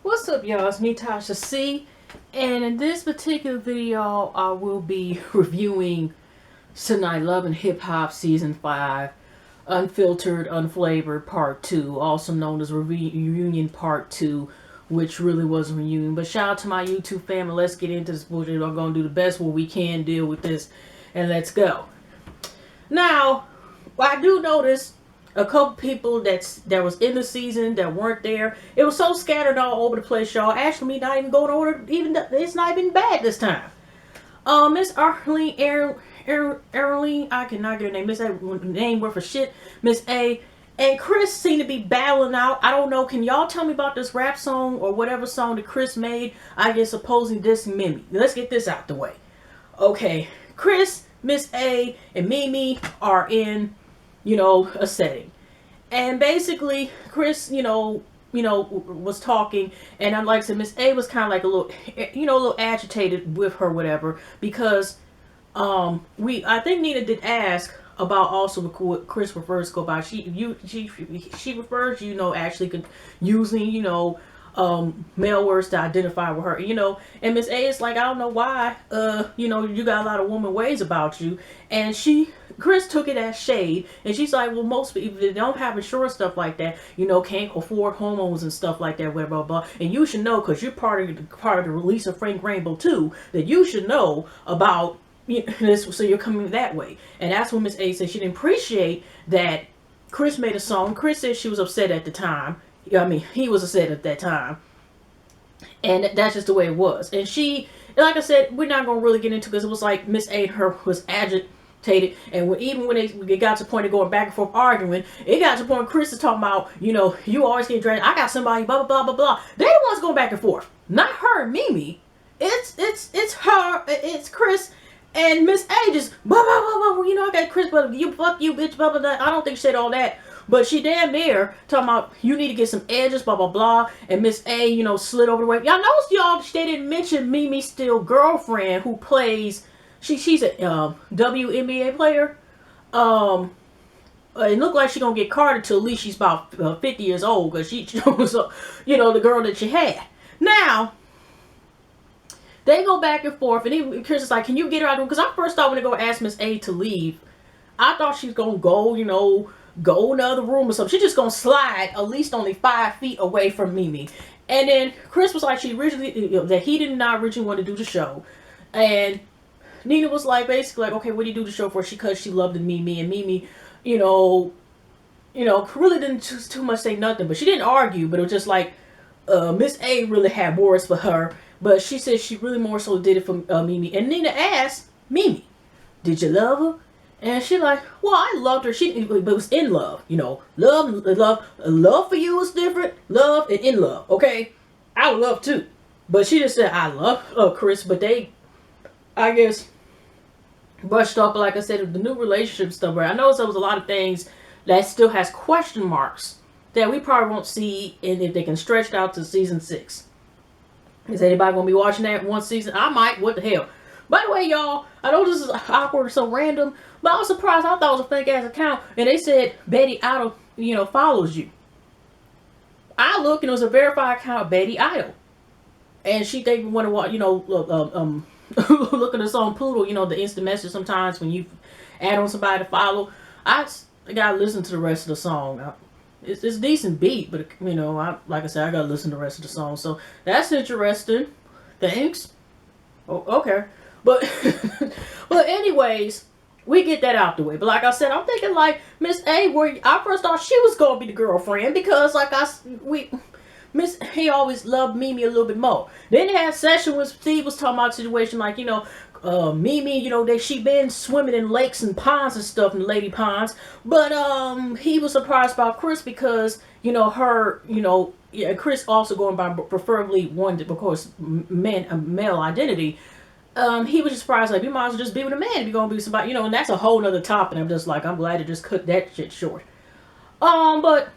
What's up, y'all? It's me, Tasha C. And in this particular video, I will be reviewing Tonight Love and Hip Hop Season 5, Unfiltered, Unflavored Part 2, also known as Reunion Part 2, which really was a reunion. But shout out to my YouTube family. Let's get into this bullshit. I'm going to do the best what we can deal with this, and let's go. Now, I do notice a couple people that was in the season that weren't there. It was so scattered all over the place, y'all. Actually, not even going over. It's not even bad this time. Miss Arlene, I cannot get her name. Miss A, name worth of shit. Miss A and Chris seem to be battling out. I don't know. Can y'all tell me about this rap song or whatever song that Chris made? I guess opposing dissing Mimi. Let's get this out the way. Okay, Chris, Miss A, and Mimi are in, a setting. And basically, Chris, was talking, and I'm like, so Miss A was kind of like a little agitated with her, whatever, because I think Nina did ask about also what Chris refers to go by. She refers, actually using, male words to identify with her, and Miss A is like, I don't know why, you got a lot of woman ways about you, and Chris took it as shade, and she's like, well, most people that don't have insurance, stuff like that, can't afford hormones and stuff like that, blah, blah, blah, and you should know, because you're part of the release of Frank Rainbow too, that you should know about this, so you're coming that way. And that's when Miss A said she didn't appreciate that Chris made a song. Chris said she was upset at the time. I mean, he was upset at that time. And that's just the way it was. And like I said, we're not going to really get into it because it was like Miss A and her was agitated. And even when they got to the point of going back and forth arguing, it got to the point Chris is talking about, you always get dragged. I got somebody, blah, blah, blah, blah, blah. They're the ones going back and forth. Not her and Mimi. It's her, it's Chris and Miss A just, blah, blah, blah, blah, I got Chris, but you, fuck you, bitch, blah, blah, blah. I don't think she said all that. But she damn near talking about you need to get some edges, blah, blah, blah. And Miss A, slid over the way. Y'all notice, they didn't mention Mimi's still girlfriend who plays, she's a WNBA player. It looked like she's going to get carded till at least she's about 50 years old because she was, the girl that she had. Now, they go back and forth, and Chris is like, can you get her out of the room? Because I first thought when they go ask Miss A to leave, I thought she was going to go, go in the other room or something. She's just going to slide at least only 5 feet away from Mimi. And then Chris was like, that he did not originally want to do the show. And Nina was like, basically like, okay, what do you do the show for? Because she loved Mimi. And Mimi, really didn't too much say nothing. But she didn't argue, but it was just like, Miss A really had words for her. But she said she really more so did it for Mimi. And Nina asked Mimi, did you love her? And she like, well, I loved her. But was in love, love for you is different. Love and in love, okay? I would love too. But she just said, I love Chris. But they, I guess, brushed off, like I said, the new relationship stuff. Where I know there was a lot of things that still has question marks that we probably won't see, and if they can stretch it out to season 6. Is anybody going to be watching that one season? I might. What the hell? By the way, y'all, I know this is awkward or so random, but I was surprised. I thought it was a fake ass account, and they said Betty Idol, follows you. I looked, and it was a verified account of Betty Idol, and they want to watch, look at the song Poodle, the instant message. Sometimes when you add on somebody to follow, I gotta listen to the rest of the song. It's a decent beat, but like I said, I gotta listen to the rest of the song. So that's interesting. Thanks. Oh, okay. But anyways, we get that out the way. But like I said, I'm thinking like Miss A, where I first thought she was gonna be the girlfriend because Miss A always loved Mimi a little bit more. Then they had a session with Steve was talking about a situation like Mimi, she been swimming in lakes and ponds and stuff, in lady ponds. But he was surprised about Chris because her, Chris also going by preferably one, of course, male identity. He was just surprised, like, you might as well just be with a man if you're gonna be with somebody, and that's a whole nother topic. I'm just like, I'm glad to just cut that shit short. But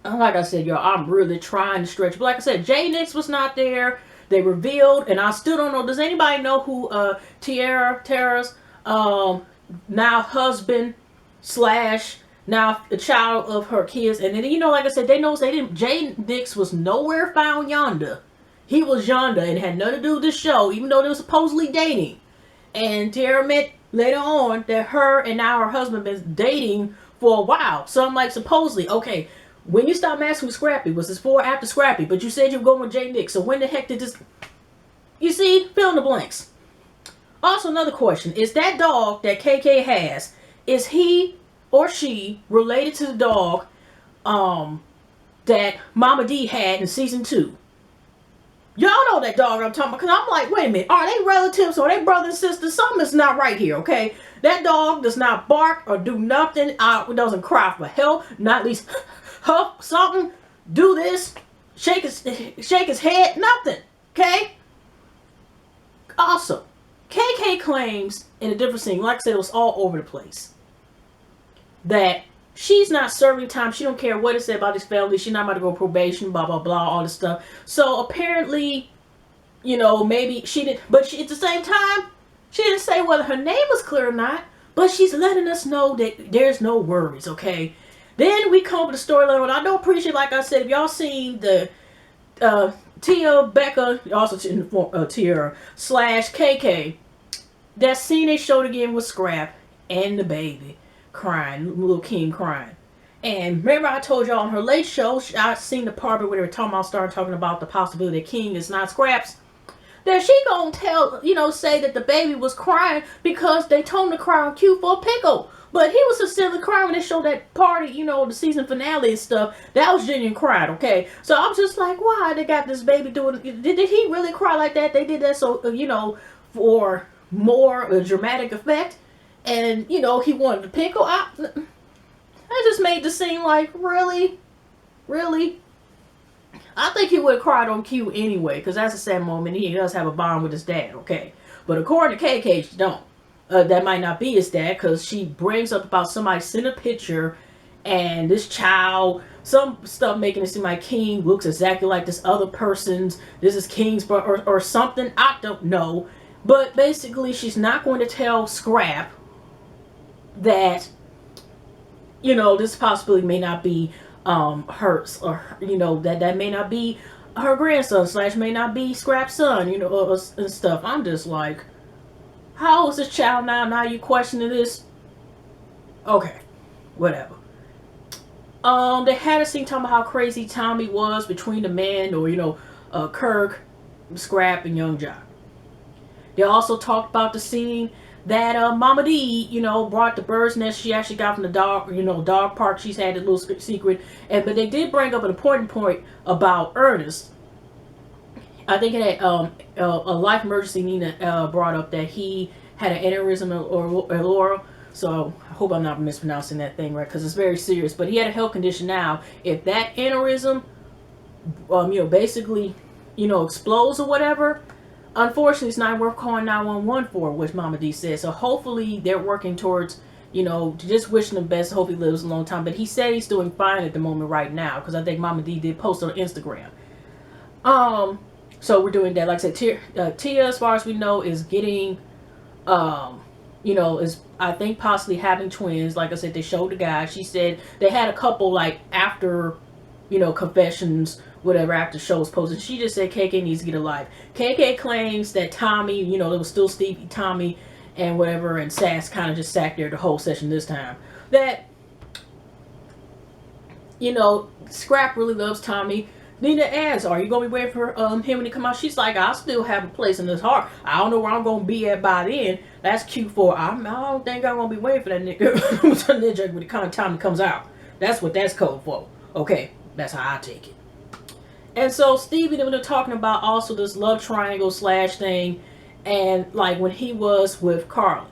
like I said, y'all, I'm really trying to stretch. But like I said, Jay Nix was not there. They revealed, and I still don't know. Does anybody know who Tara's now husband slash Now the child of her kids, and then like I said, they know they didn't. Jay Nix was nowhere found yonder. He was yonder and had nothing to do with the show, even though they were supposedly dating. And Tara met later on that her and now her husband been dating for a while. So I'm like, supposedly, okay, when you stopped messing with Scrappy, was this before or after Scrappy? But you said you were going with Jay Nix, so when the heck did this? You see, fill in the blanks. Also, another question: is that dog that KK has? Is he or she related to the dog that Mama D had in season 2? Y'all know that dog I'm talking about, because I'm like, wait a minute, are they relatives or are they brothers and sisters? Something is not right here, okay? That dog does not bark or do nothing. Doesn't cry for help, not at least huff something, do this, shake his head, nothing, okay? Also, KK claims in a different scene, like I said, it was all over the place, that she's not serving time. She don't care what it said about his family. She's not about to go probation, blah, blah, blah, all this stuff. So apparently, maybe she didn't, but at the same time, she didn't say whether her name was clear or not, but she's letting us know that there's no worries, okay? Then we come up with a storyline, and I don't appreciate, like I said, if y'all seen the Tia, Becca, also Tia / KK, that scene they showed again with Scrap and the baby crying, little King crying. And remember I told y'all on her late show, I seen the part where they were started talking about the possibility that King is not Scraps. That she gonna say that the baby was crying because they told him to cry on cue for a pickle. But he was sincerely crying when they showed that party, the season finale and stuff. That was genuine crying, okay? So I'm just like, why they got this baby doing, did he really cry like that? They did that so, for more dramatic effect. And, he wanted to pickle. That just made the scene like, really? Really? I think he would have cried on cue anyway, because that's a sad moment. He does have a bond with his dad, okay? But according to KK, she don't. That might not be his dad, because she brings up about somebody sent a picture, and this child, some stuff making it seem like King looks exactly like this other person's. This is King's brother, or something. I don't know. But basically, she's not going to tell Scrap that, this possibility may not be hers, or, that may not be her grandson / may not be Scrap's son, and stuff. I'm just like, how old is this child now? Now you questioning this? Okay, whatever. They had a scene talking about how crazy Tommy was between the men, or, Kirk, Scrap, and Young Jock. They also talked about the scene that Mama D, brought the bird's nest she actually got from the dog, dog park. She's had a little secret. But they did bring up an important point about Ernest. I think it had a life emergency. Nina brought up that he had an aneurysm or Laura. So I hope I'm not mispronouncing that thing right, because it's very serious. But he had a health condition now. If that aneurysm, basically, explodes or whatever, unfortunately, it's not worth calling 911 for, which Mama D said. So hopefully they're working towards, just wishing him best. Hope he lives a long time. But he said he's doing fine at the moment right now, because I think Mama D did post on Instagram. So we're doing that. Like I said, Tia, as far as we know, is getting, is I think possibly having twins. Like I said, they showed the guy. She said they had a couple after, confessions, whatever, after the show was posted. She just said KK needs to get a life. KK claims that Tommy, it was still Stevie, Tommy, and whatever, and Sass kind of just sat there the whole session this time. That, Scrap really loves Tommy. Nina asks, are you going to be waiting for him when he come out? She's like, I still have a place in his heart. I don't know where I'm going to be at by then. That's Q4. I don't think I'm going to be waiting for that nigga when the kind of time it comes out. That's what that's code for. Okay, that's how I take it. And so Stevie, they were talking about also this love triangle / thing, and like when he was with Karli.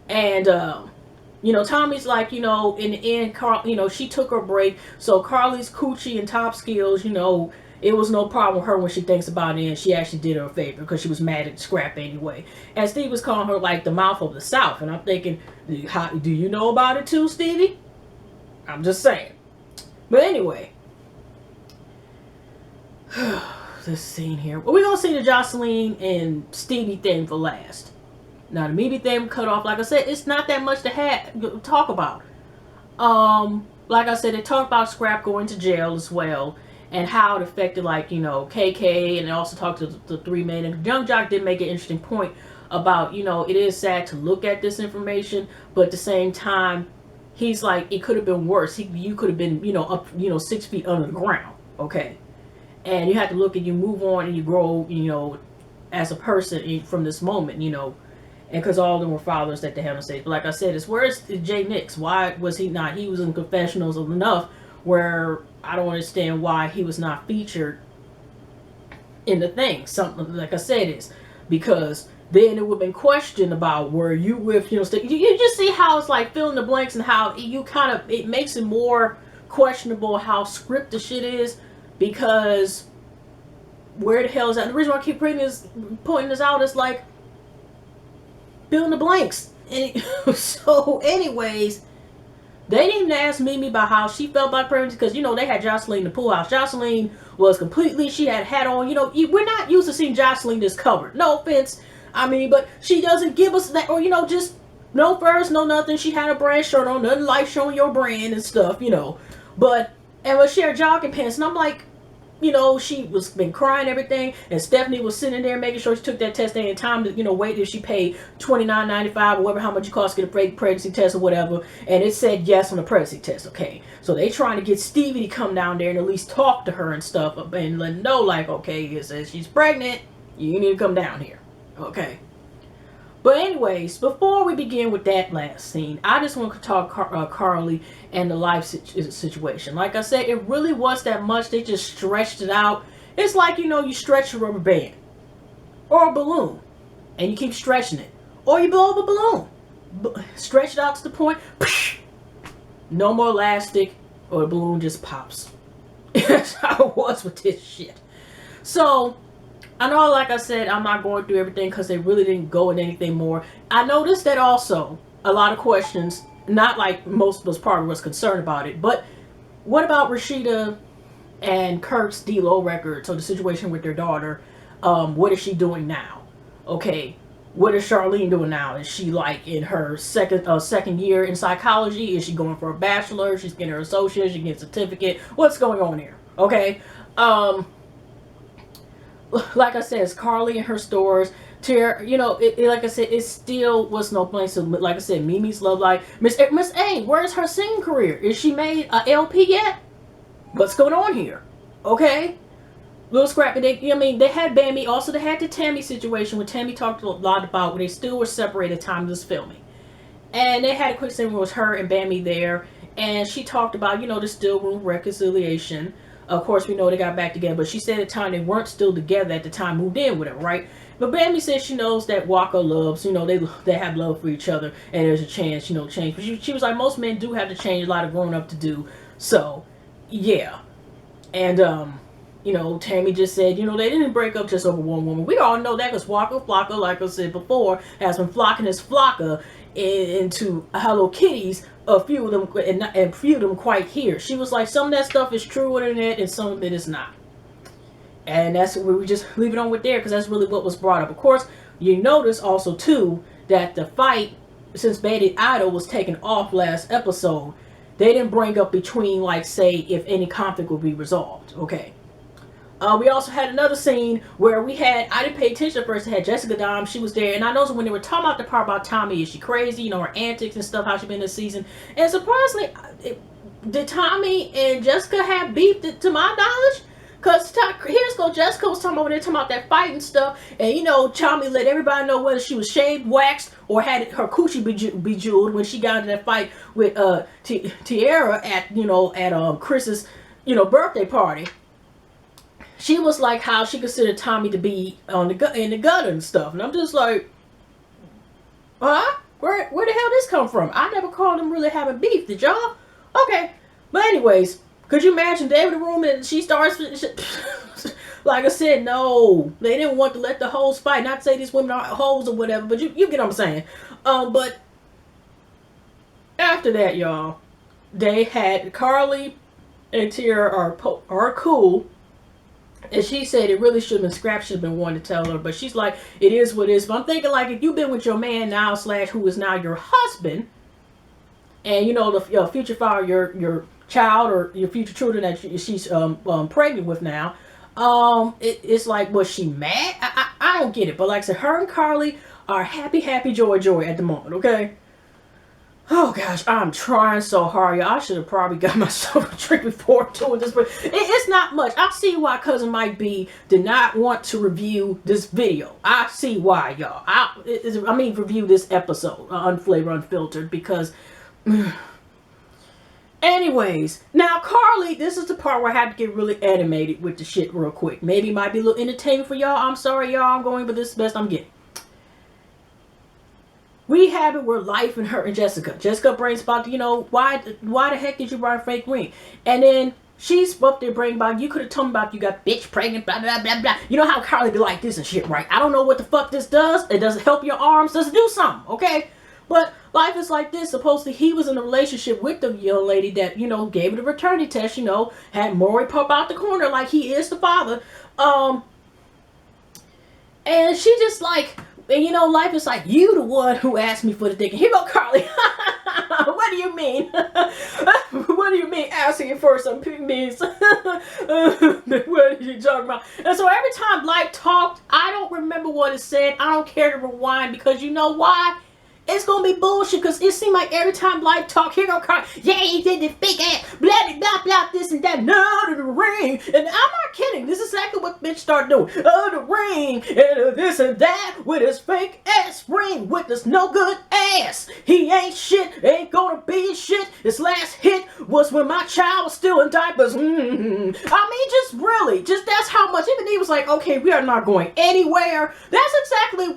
And Tommy's like, in the end, Karli, she took her break. So Karli's coochie and top skills, it was no problem with her when she thinks about it, and she actually did her a favor because she was mad at Scrap anyway. And Steve was calling her like the mouth of the South. And I'm thinking, do you know about it too, Stevie? I'm just saying. But anyway, this scene here. Well, we're going to see the Joseline and Stevie thing for last. Now, the Mimi thing cut off. Like I said, it's not that much to talk about. Like I said, they talked about Scrap going to jail as well, and how it affected, like, you know, KK, and they also talked to the three men. And Young Jock did make an interesting point about, you know, it is sad to look at this information, but at the same time, he's like, it could have been worse. You could have been, you know, up, you know, 6 feet under the ground, okay? And you have to look and you move on and you grow, you know, as a person from this moment, you know. And because all of them were fathers that they haven't saved. But like I said, it's where's Jay Nix? Why was he not? He was in confessionals enough where I don't understand why he was not featured in the thing. Something like I said is because then it would have been questioned about were you with, you know, you just see how it's like fill in the blanks and how you kind of, it makes it more questionable how script the shit is, because where the hell is that? The reason why I keep pointing this out is like, fill in the blanks. And so anyways, they didn't even ask Mimi about how she felt about pregnancy, because, you know, they had Joseline in the pool house. Joseline was completely, she had hat on, you know, we're not used to seeing Joseline this covered. No offense. I mean, but she doesn't give us that, or, you know, just no furs, no nothing. She had a brand shirt on, nothing like showing your brand and stuff, you know. But, and when she had jogging pants, and I'm like, you know, she was been crying and everything, and Stephanie was sitting there making sure she took that test in time to, you know, wait till she paid $29.95 or whatever, how much it costs to get a pregnancy test or whatever, and it said yes on the pregnancy test. Okay, so they trying to get Stevie to come down there and at least talk to her and stuff, and let her know, like, okay, it says she's pregnant, you need to come down here. Okay. But anyways, before we begin with that last scene, I just want to talk Karli and the life situation. Like I said, it really was that much. They just stretched it out. It's like, you know, you stretch a rubber band or a balloon and you keep stretching it. Or you blow up a balloon. Stretch it out to the point, no more elastic, or the balloon just pops. That's how it was with this shit. So, I know, like I said, I'm not going through everything because they really didn't go into anything more. I noticed that also, a lot of questions, not like most of us probably was concerned about it, but what about Rashida and Kirk's D-Lo record, so the situation with their daughter, what is she doing now? Okay, what is Charlene doing now? Is she like in her second year in psychology? Is she going for a bachelor? She's getting her associate, she gets a certificate. What's going on here? Okay, like I said, it's Karli and her stores. You know, like I said, it still was no place. So, like I said, Mimi's love life. Miss A, where's her singing career? Is she made a LP yet? What's going on here? Okay, Little Scrappy. They had Bambi. Also, they had the Tammy situation, where Tammy talked a lot about where they still were separated at the time of this filming, and they had a quick scene where it was her and Bambi there, and she talked about, you know, the still room reconciliation. Of course, we know they got back together, but she said at the time they weren't still together at the time, moved in with her, right? But Bambi says she knows that Walker loves, you know, they have love for each other, and there's a chance, you know, change. But she was like, most men do have to change, a lot of growing up to do. So, yeah. And, you know, Tammy just said, you know, they didn't break up just over one woman. We all know that because Walker Flocka, like I said before, has been flocking his Flocka into Hello Kitties. A few of them, and few of them quite here. She was like, some of that stuff is true on the internet and some of it is not. And that's what we just leave it on with there, because that's really what was brought up. Of course, you notice also too that the fight, since Betty Idol was taken off last episode, they didn't bring up between, like, say, if any conflict will be resolved. Okay. We also had another scene where we had, I didn't pay attention at first, I had Jessica Dom, she was there, and I noticed when they were talking about the part about Tommy, is she crazy, you know, her antics and stuff, how she been this season, and surprisingly, did Tommy and Jessica have beef to my knowledge? Because here's go, Jessica was talking over there, talking about that fight and stuff, and, you know, Tommy let everybody know whether she was shaved, waxed, or had her coochie bejeweled when she got into that fight with Tiara at, you know, at Chris's, you know, birthday party. She was like how she considered Tommy to be in the gutter and stuff. And I'm just like, huh? Where the hell this come from? I never called them really having beef, did y'all? Okay. But anyways, could you imagine David in the room and she starts... Like I said, no. They didn't want to let the hoes fight. Not to say these women are hoes or whatever, but you get what I'm saying. But after that, y'all, they had Karli and Tiara are cool. And she said it really should have been Scrap, should have been one to tell her. But she's like, it is what it is. But I'm thinking, like, if you've been with your man now / who is now your husband, and you know the future father, your child or your future children that she's pregnant with now. It's like, was she mad? I don't get it. But like I said, her and Karli are happy, happy, joy, joy at the moment. Okay. Oh gosh, I'm trying so hard, y'all. I should have probably got myself a drink before doing this, but it's not much. I see why Cousin Mike B did not want to review this video. I see why, y'all. I mean, review this episode, Unflavored, Unfiltered, because. Anyways, now Karli, this is the part where I have to get really animated with the shit real quick. Maybe it might be a little entertaining for y'all. I'm sorry, y'all. I'm going, but this is the best I'm getting. We have it where Life and her and Jessica brings about, you know, why the heck did you buy a fake ring? And then she's up there bringing about, you could have told me about you got bitch pregnant, blah, blah, blah, blah. You know how Karli be like this and shit, right? I don't know what the fuck this does. It doesn't help your arms. Doesn't do something, okay? But Life is like this. Supposedly he was in a relationship with the young lady that, you know, gave it a maternity test, you know, had Maury pop out the corner like he is the father. And she just like, and you know, Life is like, you the one who asked me for the dick. And here go Karli. What do you mean? What do you mean asking for some pygmies? What are you talking about? And so every time Life talked, I don't remember what it said. I don't care to rewind because you know why? It's gonna be bullshit because it seemed like every time Life talk, here go Karli, yeah, he did this big ass, blah, blah, blah, blah, this and that, no, the ring. And I'm not kidding. This is exactly what bitch started doing. Oh, the ring, and this and that, with his fake ass ring, with this no good ass. He ain't shit, ain't gonna be shit. His last hit was when my child was still in diapers. I mean, just really, just that's how much, even he was like, okay, we are not going anywhere. That's exactly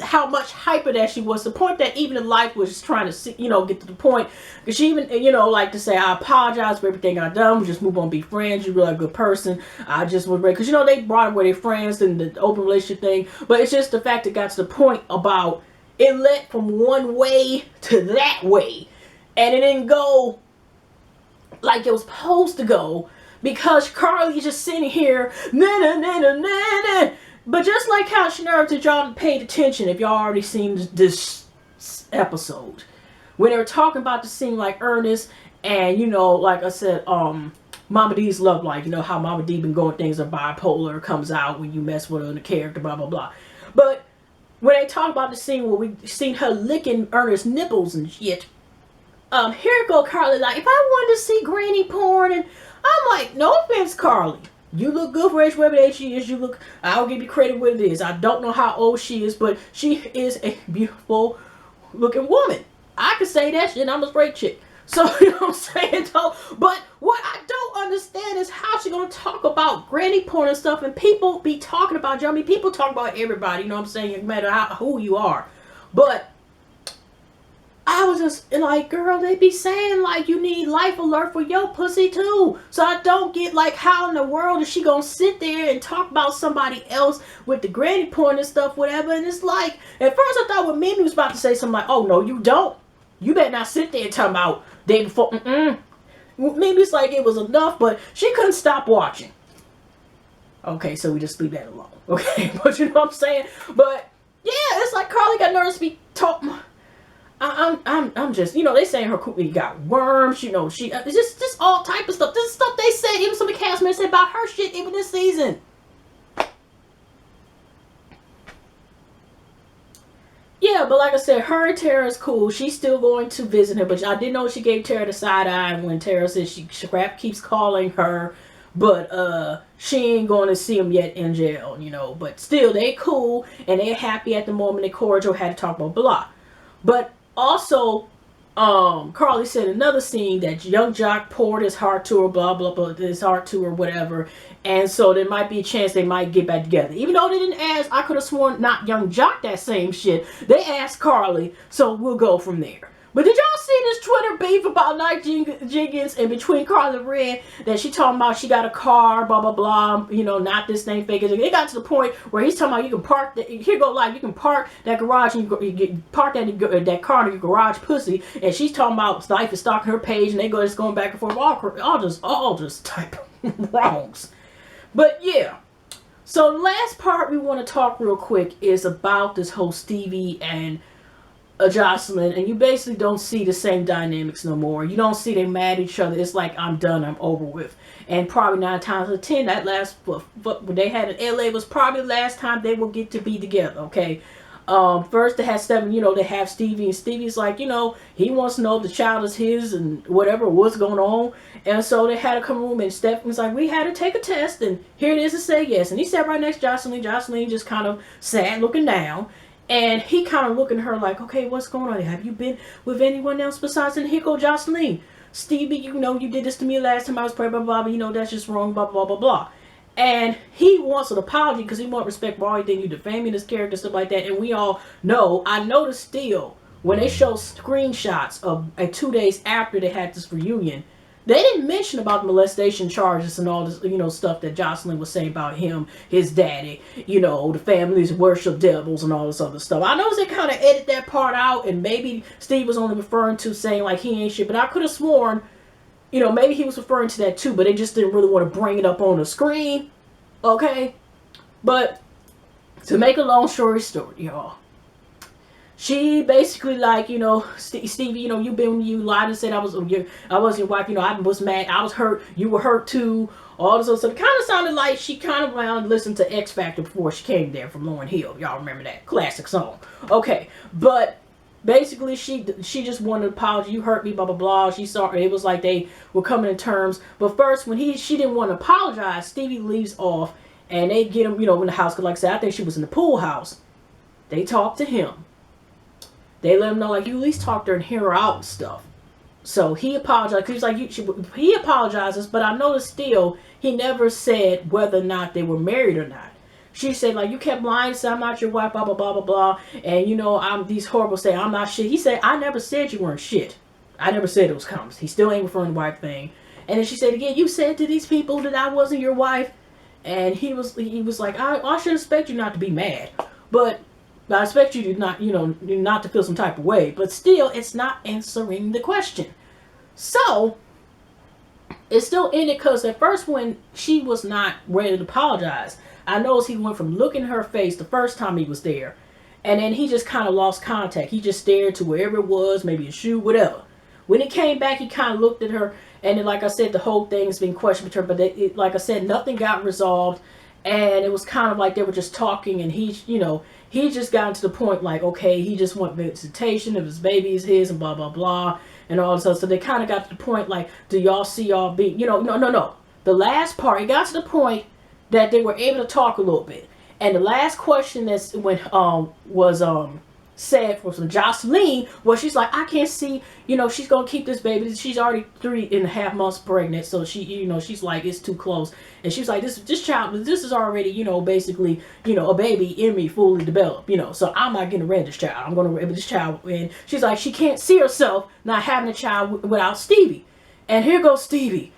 how much hyper that she was, the point that even in Life was trying to see, you know, get to the point, because she even, you know, like to say, I apologize for everything I've done, we just move on, be friends, you're really a good person, I just was ready, because you know, they brought away their friends and the open relationship thing, but it's just the fact it got to the point about, it led from one way to that way, and it didn't go like it was supposed to go, because Karli's just sitting here, nah, nah, nah, nah, nah, nah. But just like how Shannara that y'all paid attention, if y'all already seen this episode, when they were talking about the scene like Ernest and, you know, like I said, Mama D's love life, you know how Mama D been going, things are bipolar, comes out when you mess with her in the character, blah blah blah. But when they talk about the scene where we seen her licking Ernest's nipples and shit, here go Karli like, if I wanted to see granny porn, and I'm like, no offense, Karli, you look good for age, whatever age she is. You look, I'll give you credit what it is. I don't know how old she is, but she is a beautiful looking woman. I could say that shit. I'm a straight chick. So, you know what I'm saying, though? But what I don't understand is how she gonna talk about granny porn and stuff, and people be talking about you. I mean, people talk about everybody, you know what I'm saying, no matter who you are. But I was just like, girl, they be saying like you need life alert for your pussy too. So I don't get like how in the world is she gonna sit there and talk about somebody else with the granny porn and stuff, whatever. And it's like, at first I thought when Mimi was about to say something like, oh no, you don't. You better not sit there and talk about day before. Maybe it's like it was enough, but she couldn't stop watching. Okay, so we just leave that alone. Okay, but you know what I'm saying? But yeah, it's like Karli got nervous to be talking. I'm just, you know, they saying her cookie got worms, you know, she, just all type of stuff. This is stuff they said, even some of the cast members said about her shit even this season. Yeah, but like I said, her and Tara is cool. She's still going to visit him, but I did know she gave Tara the side eye when Tara said Scrap keeps calling her, but she ain't going to see him yet in jail, you know, but still they cool and they're happy at the moment. They cordial, had to talk about blah. But also, Karli said another scene that young Jock poured his heart to her, blah, blah, blah, his heart to her, whatever. And so there might be a chance they might get back together. Even though they didn't ask, I could have sworn not young Jock that same shit. They asked Karli, so we'll go from there. But did y'all see this Twitter beef about Night Jenkins and between Karli and Red that she talking about she got a car, blah, blah, blah, you know, not this thing fake. It got to the point where he's talking about you can park, here go like, you can park that garage and you park that car in your garage pussy. And she's talking about Life is stalking her page and they go just going back and forth, all just type of wrongs. But yeah. So the last part we want to talk real quick is about this whole Stevie and Joseline, and you basically don't see the same dynamics no more. You don't see them mad at each other. It's like, I'm done, I'm over with. And probably 9 times out of 10, that last when they had in LA was probably the last time they will get to be together. Okay. First they had Stevie, they have Stevie, and Stevie's like, he wants to know if the child is his and what's going on. And so they had to come room, and Steph was like, we had to take a test, and here it is to say yes. And he sat right next to Joseline. Joseline just kind of sat looking down, and he kind of looking at her like, okay, what's going on? Have you been with anyone else besides? And here go Joseline. Stevie, you did this to me last time I was pregnant, blah, blah, blah, that's just wrong, blah, blah, blah, blah. And he wants an apology because he wants respect for everything you defaming his character, stuff like that. And we all know, I noticed still, when they show screenshots of 2 days after they had this reunion, they didn't mention about the molestation charges and all this, stuff that Joseline was saying about him, his daddy, the families worship devils and all this other stuff. I noticed they kind of edited that part out, and maybe Steve was only referring to saying like he ain't shit, but I could have sworn, maybe he was referring to that too, but they just didn't really want to bring it up on the screen. Okay? But to make a long story short, y'all, she basically like, Stevie, you lied and said I wasn't your wife, I was mad, I was hurt, you were hurt too, all this other stuff. It kind of sounded like she kind of listened to X Factor before she came there from Lauryn Hill. Y'all remember that classic song. Okay, but basically, she just wanted an apology. You hurt me, blah, blah, blah. She saw it was like they were coming to terms. But first, when she didn't want to apologize, Stevie leaves off, and they get him, in the house. Because like I said, I think she was in the pool house. They talk to him. They let him know, like, you at least talk to her and hear her out and stuff. So he apologized. Because he's like, he apologizes, but I noticed still, he never said whether or not they were married or not. She said, like, you kept lying, said I'm not your wife, blah, blah, blah, blah, blah. And, I'm these horrible say I'm not shit. He said, I never said you weren't shit. I never said those comments. He still ain't referring to the wife thing. And then she said again, you said to these people that I wasn't your wife. And he was like, I should expect you not to be mad. But I expect you to not, not to feel some type of way. But still, it's not answering the question. So, it's still ended because at first when she was not ready to apologize, I noticed he went from looking at her face the first time he was there, and then he just kind of lost contact. He just stared to wherever it was, maybe a shoe, whatever. When he came back, he kind of looked at her, and then, like I said, the whole thing's been questioned with her, but like I said, nothing got resolved, and it was kind of like they were just talking, and he just got to the point like, okay, he just want visitation, if his baby is his, and blah, blah, blah, and all this stuff. So they kind of got to the point like, do y'all see y'all be, no. The last part, it got to the point that they were able to talk a little bit. And the last question was said from Joseline was, she's like, I can't see, she's going to keep this baby. She's already 3.5 months pregnant. So she, she's like, it's too close. And she's like, this child, this is already, basically, a baby in me fully developed, so I'm not getting rid of this child. I'm going to rid of this child. And she's like, she can't see herself not having a child without Stevie. And here goes Stevie.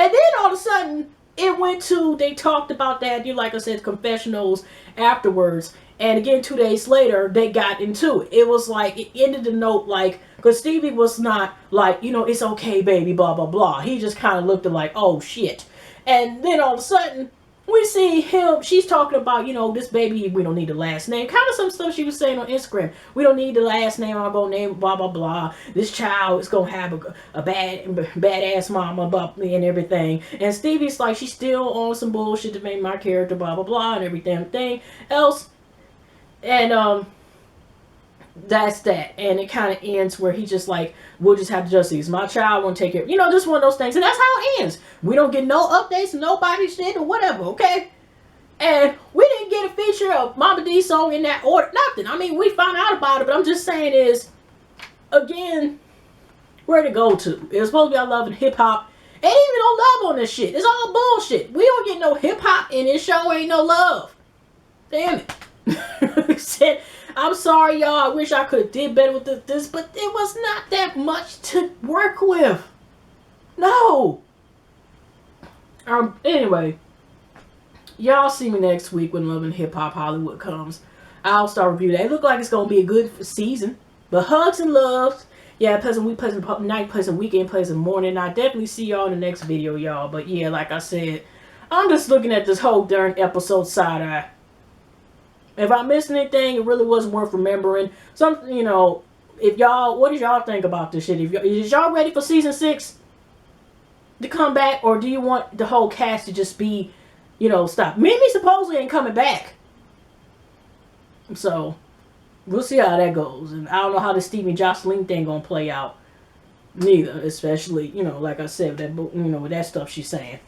And then all of a sudden, it went to, they talked about that, like I said, confessionals afterwards. And again, 2 days later, they got into it. It was like, it ended the note like, because Stevie was not like, it's okay, baby, blah, blah, blah. He just kind of looked at like, oh, shit. And then all of a sudden, we see him, she's talking about, this baby, we don't need the last name. Kind of some stuff she was saying on Instagram. We don't need the last name, I'm going to name, blah, blah, blah. This child is going to have a badass mama, blah, and everything. And Stevie's like, she's still on some bullshit to make my character, blah, blah, blah, and everything else. And, that's that. And it kind of ends where he just like, we'll just have to just use my child, won't take care, just one of those things. And that's how it ends. We don't get no updates, nobody shit or whatever, okay? And we didn't get a feature of Mama D's song in that order, nothing. I mean, we found out about it, but I'm just saying is, again, where to go to? It was supposed to be I love and hip hop. Ain't even no love on this shit. It's all bullshit. We don't get no hip hop in this show, ain't no love. Damn it. I'm sorry, y'all. I wish I could have did better with this, but it was not that much to work with. No. Anyway, y'all see me next week when Love and Hip Hop Hollywood comes. I'll start reviewing that. It look like it's gonna be a good season. But hugs and loves. Yeah, pleasant week, pleasant night, pleasant weekend, pleasant morning. I definitely see y'all in the next video, y'all. But yeah, like I said, I'm just looking at this whole darn episode side eye. If I missed anything, it really wasn't worth remembering. You know, if y'all, what did y'all think about this shit? Is y'all ready for season 6 to come back, or do you want the whole cast to just be, you know, stop? Mimi supposedly ain't coming back, so we'll see how that goes. And I don't know how the Stevie and Joseline thing gonna play out, neither. Especially, you know, like I said, that, you know, with that stuff she's saying.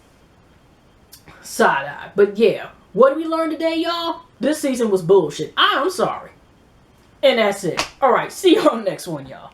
Side eye, but yeah. What did we learn today, y'all? This season was bullshit. I'm sorry. And that's it. Alright, see you on the next one, y'all.